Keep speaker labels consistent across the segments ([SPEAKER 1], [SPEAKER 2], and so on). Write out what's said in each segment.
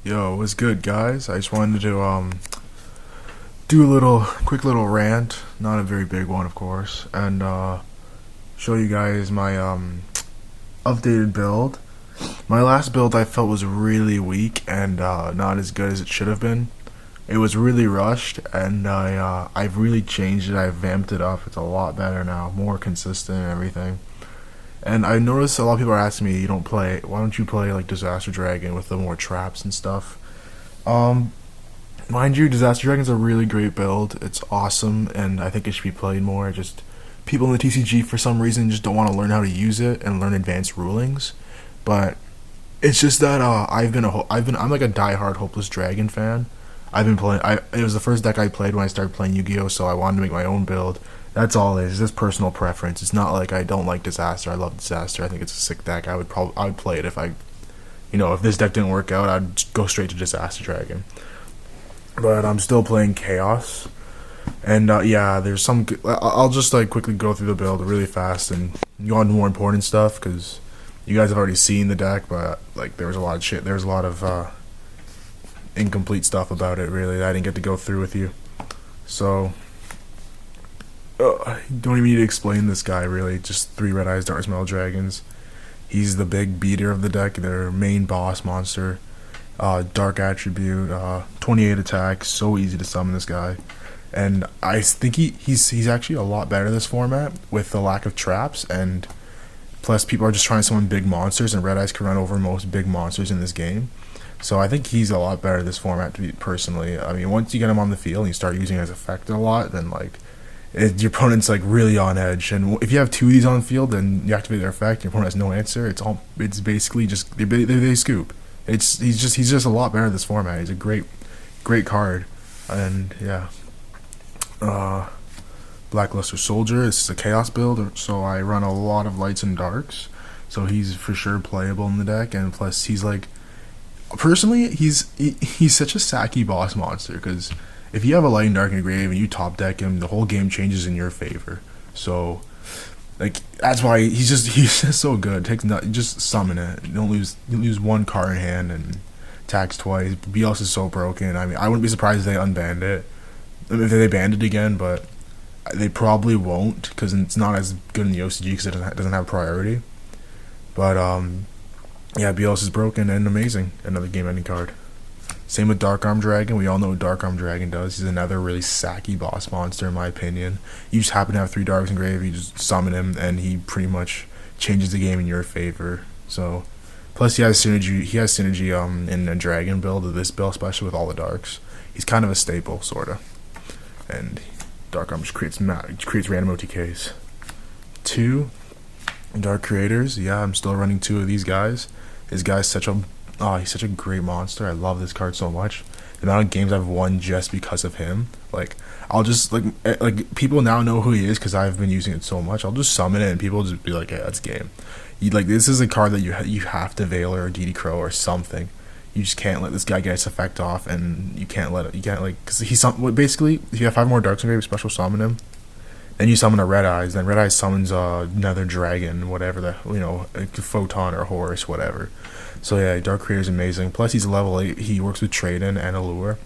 [SPEAKER 1] Yo, what's good, guys? I just wanted to do a quick little rant, not a very big one, of course, and show you guys my updated build. My last build I felt was really weak and not as good as it should have been. It was really rushed, and I've really changed it. I've vamped it up. It's a lot better now, more consistent and everything. And I noticed a lot of people are asking me, why don't you play like Disaster Dragon with the more traps and stuff? Um, Mind you, Disaster Dragon's a really great build. It's awesome, and I think it should be played more. Just people in the TCG for some reason just don't want to learn how to use it and learn advanced rulings. But it's just that I'm like a diehard Hopeless Dragon fan. I've been playing. It was the first deck I played when I started playing Yu-Gi-Oh, so I wanted to make my own build. That's all it is. It's just personal preference. It's not like I don't like Disaster. I love Disaster. I think it's a sick deck. I would play it if if this deck didn't work out, I'd just go straight to Disaster Dragon. But I'm still playing Chaos, and yeah, there's some. I'll just like quickly go through the build really fast and go on to more important stuff because you guys have already seen the deck, but like there was a lot of shit. There was a lot of incomplete stuff about it. Really, that I didn't get to go through with you. So don't even need to explain this guy. Really, just three Red Eyes Dark Smell Dragons. He's the big beater of the deck. Their main boss monster. Dark attribute, 28 attack, so easy to summon this guy. And I think he's actually a lot better this format with the lack of traps, and plus people are just trying to summon big monsters, and Red Eyes can run over most big monsters in this game. So I think he's a lot better this format to be personally. I mean, once you get him on the field and you start using his effect a lot, then your opponent's like really on edge. And if you have two of these on the field, then you activate their effect, your opponent has no answer. It's basically just they scoop. He's just a lot better this format. He's a great card, and yeah. Blackluster Soldier. This is a Chaos build, so I run a lot of lights and darks. So he's for sure playable in the deck, and plus he's like, personally, he's such a sacky boss monster because if you have a light and dark in your grave and you top deck him, the whole game changes in your favor. So like that's why he's just so good. Just summon it. You lose one card in hand and attacks twice. BLS is so broken. I mean, I wouldn't be surprised if they unbanned it. If they banned it again, but they probably won't because it's not as good in the OCG because it doesn't have priority. But yeah, BLS is broken and amazing. Another game-ending card. Same with Dark Arm Dragon. We all know what Dark Arm Dragon does. He's another really sacky boss monster, in my opinion. You just happen to have three Darks in grave, you just summon him, and he pretty much changes the game in your favor. So, plus he has synergy. He has synergy in a Dragon build of this build, especially with all the Darks. He's kind of a staple, sorta. And Dark Arm just creates random OTKs. Two Dark Creators. Yeah, I'm still running two of these guys. This guy's he's such a great monster. I love this card so much. The amount of games I've won just because of him. Like, I'll just, people now know who he is because I've been using it so much. I'll just summon it and people just be like, yeah, that's game. This is a card that you have to Veiler or DD Crow or something. You just can't let this guy get its effect off, and you can't because basically, if you have 5 more Darks in grave, special summon him. Then you summon a Red Eyes. Then Red Eyes summons another dragon, whatever a Photon or Horus, whatever. So yeah, Dark Creator is amazing. Plus he's level 8. He works with Trade-in and Allure,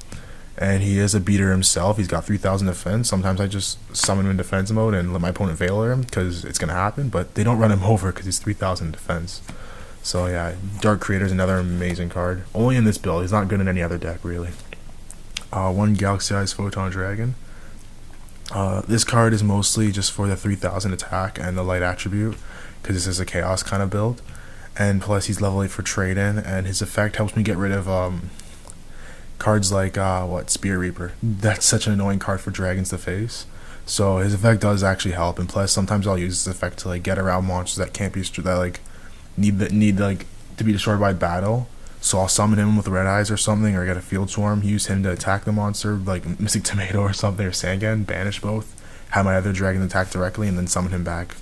[SPEAKER 1] and he is a beater himself. He's got 3,000 defense. Sometimes I just summon him in defense mode and let my opponent Veiler him because it's gonna happen. But they don't run him over because he's 3,000 defense. So yeah, Dark Creator is another amazing card. Only in this build. He's not good in any other deck really. One Galaxy Eyes Photon Dragon. This card is mostly just for the 3,000 attack and the light attribute because this is a chaos kind of build, and plus he's level 8 for trade-in, and his effect helps me get rid of cards like Spear Reaper. That's such an annoying card for dragons to face. So his effect does actually help, and plus sometimes I'll use this effect to get around monsters that can't be need to be destroyed by battle. So I'll summon him with Red Eyes or something, or get a Field Swarm, use him to attack the monster, like Mystic Tomato or something, or Sangan, banish both, have my other dragon attack directly, and then summon him back.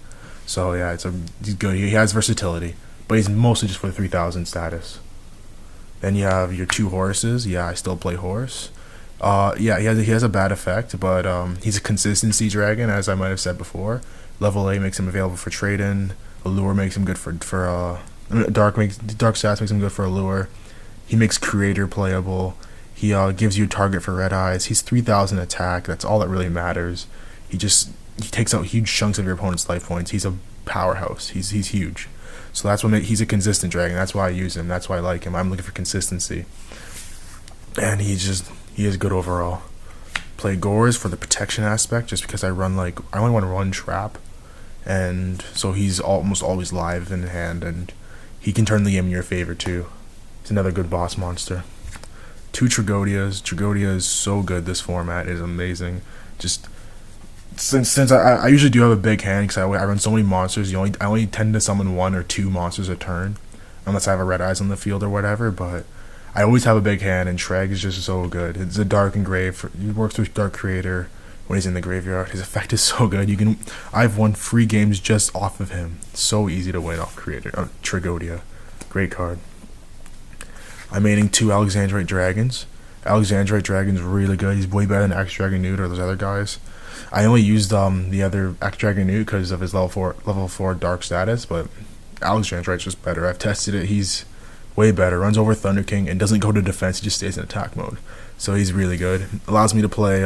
[SPEAKER 1] So yeah, he's good. He has versatility, but he's mostly just for the 3,000 status. Then you have your 2 Horuses. Yeah, I still play Horus. Yeah, he has a bad effect, but he's a consistency dragon, as I might have said before. Level 8 makes him available for trade-in. Allure makes him good for Dark stats makes him good for Allure. He makes Creator playable. He gives you a target for red eyes. He's 3,000 attack. That's all that really matters. He takes out huge chunks of your opponent's life points. He's a powerhouse. He's huge. So that's what he's a consistent dragon. That's why I use him. That's why I like him. I'm looking for consistency, and he is good overall. Play Gores for the protection aspect, just because I only want to run trap, and so he's almost always live in hand, and he can turn the game in your favor too. He's another good boss monster. 2 Trigodias. Tragodia is so good. This format is amazing. Just since I usually do have a big hand because I run so many monsters. I only tend to summon 1 or 2 monsters a turn, unless I have a red eyes on the field or whatever. But I always have a big hand, and Treg is just so good. It's a dark and grave. He works with Dark Creator when he's in the graveyard. His effect is so good. I've won free games just off of him. So easy to win off Creator. Tragodia, great card. I'm maining 2 Alexandrite Dragons. Alexandrite Dragon's really good. He's way better than X Dragon Newt or those other guys. I only used the other X Dragon Newt because of his level 4 dark status, but Alexandrite's just better. I've tested it. He's way better. Runs over Thunder King and doesn't go to defense. He just stays in attack mode. So he's really good. Allows me to play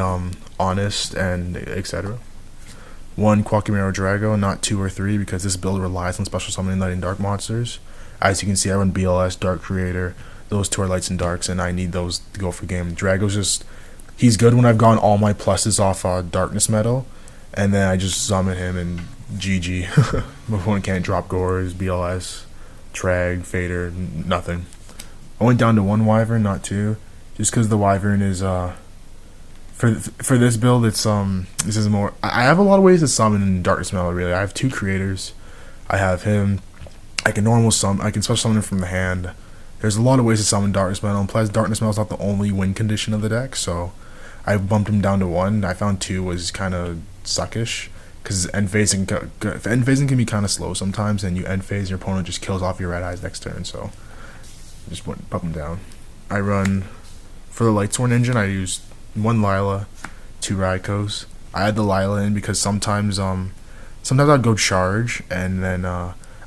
[SPEAKER 1] Honest and etc. 1 Quackimero Drago, not 2 or 3, because this build relies on special summoning light and dark monsters. As you can see, I run BLS, Dark Creator. Those 2 are lights and darks, and I need those to go for game. Drago's he's good when I've gone all my pluses off Darkness Metal, and then I just summon him and GG. My opponent can't drop Gores, BLS, Trag, Fader, nothing. I went down to 1 Wyvern, not 2, just because the Wyvern is for this build. It's this is more. I have a lot of ways to summon in Darkness Metal. Really, I have 2 creators. I have him. I can special summon him from the hand. There's a lot of ways to summon Darkness Metal, and plus Darkness Metal is not the only win condition of the deck, so I bumped him down to 1. I found 2 was kind of suckish, because end phasing can be kind of slow sometimes, and you end phase, your opponent just kills off your red eyes next turn, so I just bump him down. I run, for the Lightsworn engine, I used 1 Lila, 2 Raikos. I had the Lila in because sometimes I'd go charge, and then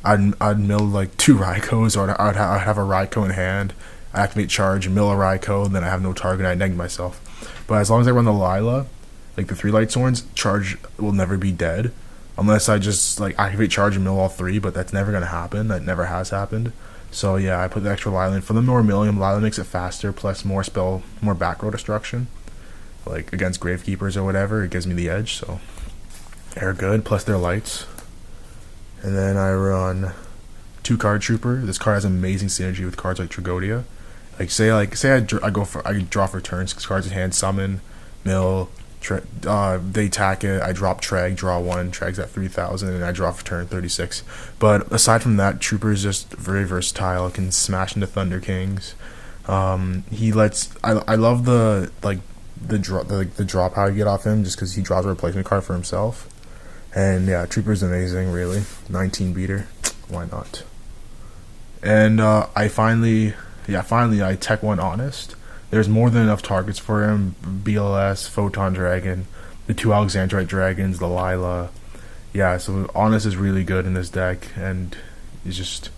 [SPEAKER 1] I'd mill like 2 Raikos, or I'd have a Raiko in hand. I activate charge, mill a Raiko, and then I have no target. I neg myself. But as long as I run the Lila, like the 3 Lightsworns, charge will never be dead, unless I just activate charge and mill all 3. But that's never gonna happen. That never has happened. So yeah, I put the extra Lila in. For the more milling, Lila makes it faster, plus more back row destruction, like against Gravekeepers or whatever. It gives me the edge. So they're good. Plus they're lights. And then I run 2 Card Trooper. This card has amazing synergy with cards like Tragodia. Say I draw for turns, because cards in hand summon, mill, they attack it, I drop Trag, draw 1, Trag's at 3,000, and I draw for turn 36. But aside from that, Trooper is just very versatile. It can smash into Thunder Kings. I love the drop how you get off him, just because he draws a replacement card for himself. And yeah, Trooper's amazing, really. 19 beater, why not? And I finally I tech 1 Honest. There's more than enough targets for him. BLS, Photon Dragon, the 2 Alexandrite Dragons, the Lila. Yeah, so Honest is really good in this deck, and it's just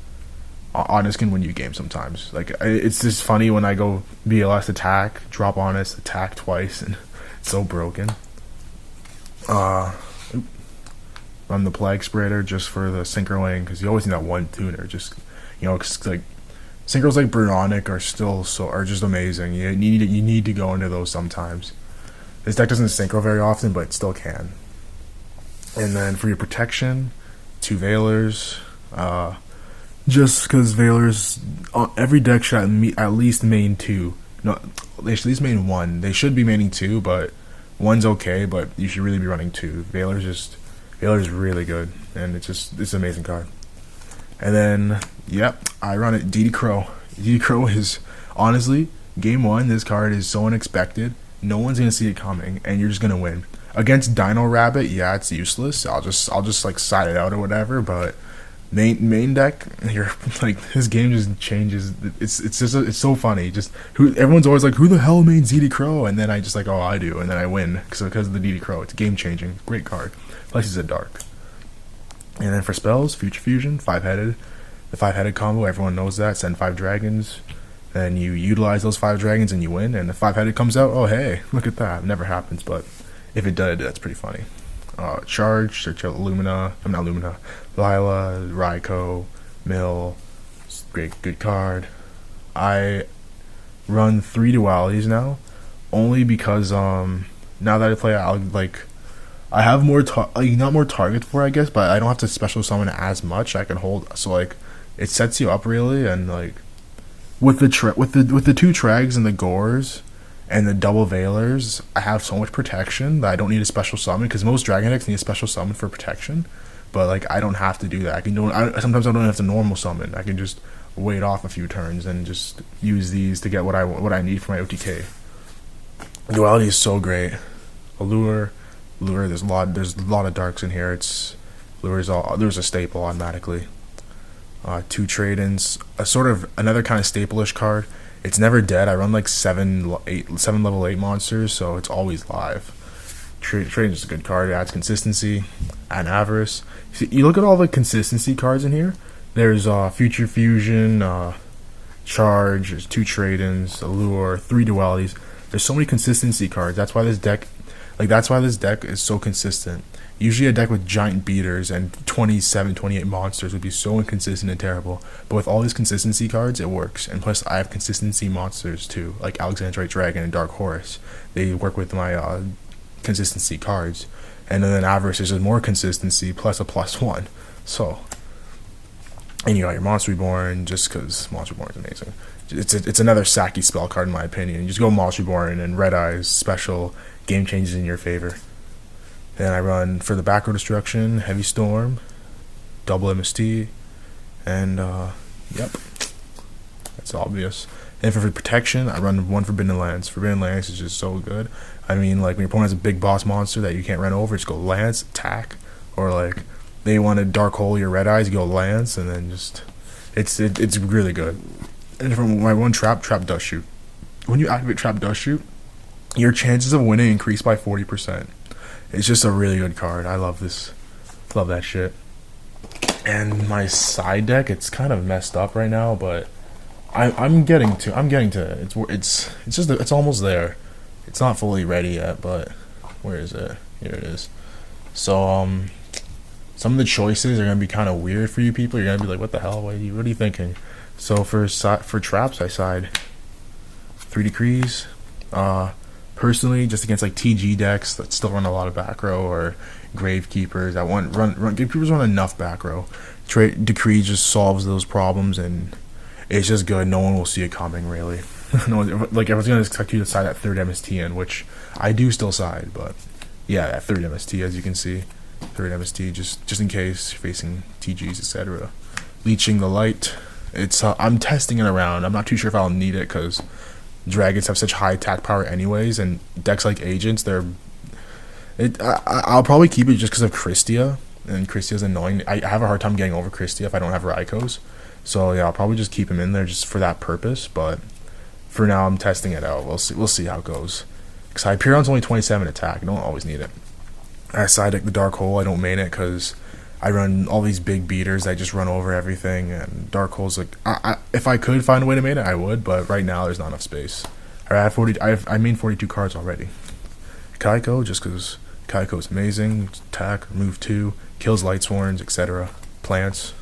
[SPEAKER 1] Honest can win you games sometimes. It's just funny when I go BLS attack, drop Honest, attack twice, and it's so broken. Run the Plague Spreader just for the Synchro Lane, because you always need that 1 tuner. Just synchros like Brunonic are just amazing. You need to go into those sometimes. This deck doesn't synchro very often, but it still can. And then for your protection, 2 Veilers. Just because Veilers, every deck should at least main 2. No, they should at least main 1. They should be maining 2, but 1's okay. But you should really be running 2. Veilers really good, and it's an amazing card. And then, yep, I run it DD Crow. DD Crow is, honestly, game 1, this card is so unexpected. No one's going to see it coming, and you're just going to win. Against Dino Rabbit, yeah, it's useless. I'll just side it out or whatever, but main deck, you're his game just changes. It's so funny. Everyone's always like, who the hell mains DD Crow? And then I just I do, and then I win because of the DD Crow. It's game changing. Great card. Plus he's a dark. And then for spells, Future Fusion, 5-headed. The 5-headed combo, everyone knows that. Send 5 dragons. and you utilize those 5 dragons and you win. And the 5-headed comes out. Oh hey, look at that! Never happens, but if it did, that's pretty funny. Charge, search out Lumina. I'm not Lumina. Lila, Raikou, Mill. Great, good card. I run 3 dualities now, only because now that I play, I have more not more targets for it, I guess, but I don't have to special summon as much. I can hold, so like it sets you up really, and like with the 2 Trags and the Gores and the double Veilers, I have so much protection that I don't need a special summon, because most Dragon decks need a special summon for protection, but like I don't have to do that. Sometimes I don't have to normal summon. I can just wait off a few turns and just use these to get what I need for my OTK. Duality is so great. Allure, there's a lot of darks in here. There's a staple automatically. 2 trade-ins, a sort of another kind of staple-ish card. It's never dead. I run like 7 level 8 monsters, so it's always live. Trade-in is a good card. It adds consistency and avarice. You look at all the consistency cards in here. There's Future Fusion, Charge, there's 2 trade-ins, Allure, 3 dualities. There's so many consistency cards. That's why this deck is so consistent. Usually a deck with giant beaters and 27, 28 monsters would be so inconsistent and terrible. But with all these consistency cards, it works. And plus, I have consistency monsters too, like Alexandrite Dragon and Dark Horse. They work with my consistency cards. And then Avarice is just more consistency plus a +1. So, and you got your Monster Reborn, just because Monster Reborn is amazing. It's another sacky spell card in my opinion. You just go Monster Reborn and Red Eyes special, game changes in your favor. Then I run for the back row destruction, Heavy Storm, double MST, and yep, that's obvious. And for protection, I run 1 Forbidden Lance. Forbidden Lance is just so good. I mean, like when your opponent has a big boss monster that you can't run over, just go Lance, attack, or like they want to Dark Hole your Red Eyes, you go Lance, and then just it's really good. And from my 1 Trap Dust Shoot. When you activate Trap Dust Shoot, your chances of winning increase by 40%. It's just a really good card. I love this. Love that shit. And my side deck, it's kind of messed up right now, but I'm getting to it. It's almost there. It's not fully ready yet, but where is it? Here it is. So some of the choices are gonna be kind of weird for you people. You're gonna be like, what the hell? What are you thinking? So for traps, I side 3 Decrees. Personally, just against like TG decks that still run a lot of back row, or Gravekeepers that Gravekeepers run enough back row. Decree just solves those problems, and it's just good. No one will see it coming, really. Like, I was gonna expect you to side that 3rd MST in, which I do still side, but yeah, that 3rd MST, as you can see, 3rd MST just in case facing TGs, etc. Leeching the Light. It's I'm testing it around. I'm not too sure if I'll need it because dragons have such high attack power anyways, and decks like Agents, I'll probably keep it just because of Christia, and Christia's annoying. I have a hard time getting over Christia if I don't have Raikous, so yeah, I'll probably just keep him in there just for that purpose, but for now I'm testing it out. We'll see how it goes, because Hyperion's only 27 attack. I don't always need it. I side deck the Dark Hole. I don't main it because I run all these big beaters that just run over everything, and Dark Hole's like, if I could find a way to main it, I would, but right now there's not enough space. I main 42 cards already. Kaiko, just because Kaiko is amazing. Attack, move 2, kills Lightsworns, etc. Plants.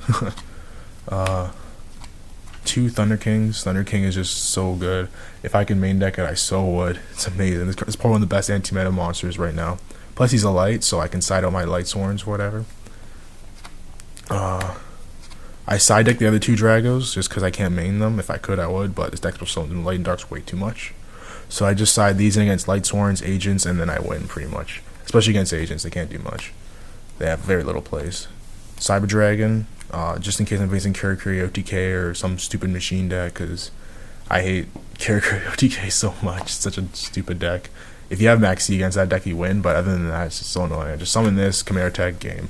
[SPEAKER 1] 2 Thunder Kings. Thunder King is just so good. If I can main deck it, I so would. It's amazing. It's probably one of the best anti-meta monsters right now. Plus he's a light, so I can side out my Lightsworns or whatever. I side deck the other 2 Dragos just because I can't main them. If I could, I would, but this deck's still in Light and Dark's way too much. So I just side these in against Lightsworns, Agents, and then I win pretty much. Especially against Agents, they can't do much. They have very little plays. Cyber Dragon, just in case I'm facing Karakuri OTK or some stupid machine deck, because I hate Karakuri OTK so much. It's such a stupid deck. If you have Maxi against that deck, you win, but other than that, it's just so annoying. I just summon this, Chimera Tech, game.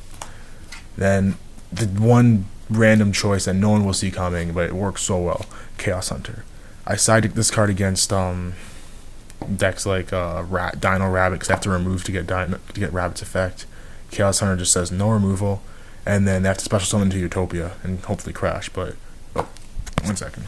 [SPEAKER 1] Then the one random choice that no one will see coming, but it works so well, Chaos Hunter. I side deck this card against decks like Dino Rabbit, because I have to remove to get Rabbit's effect. Chaos Hunter just says no removal, and then they have to special summon to Utopia and hopefully crash. But 1 second.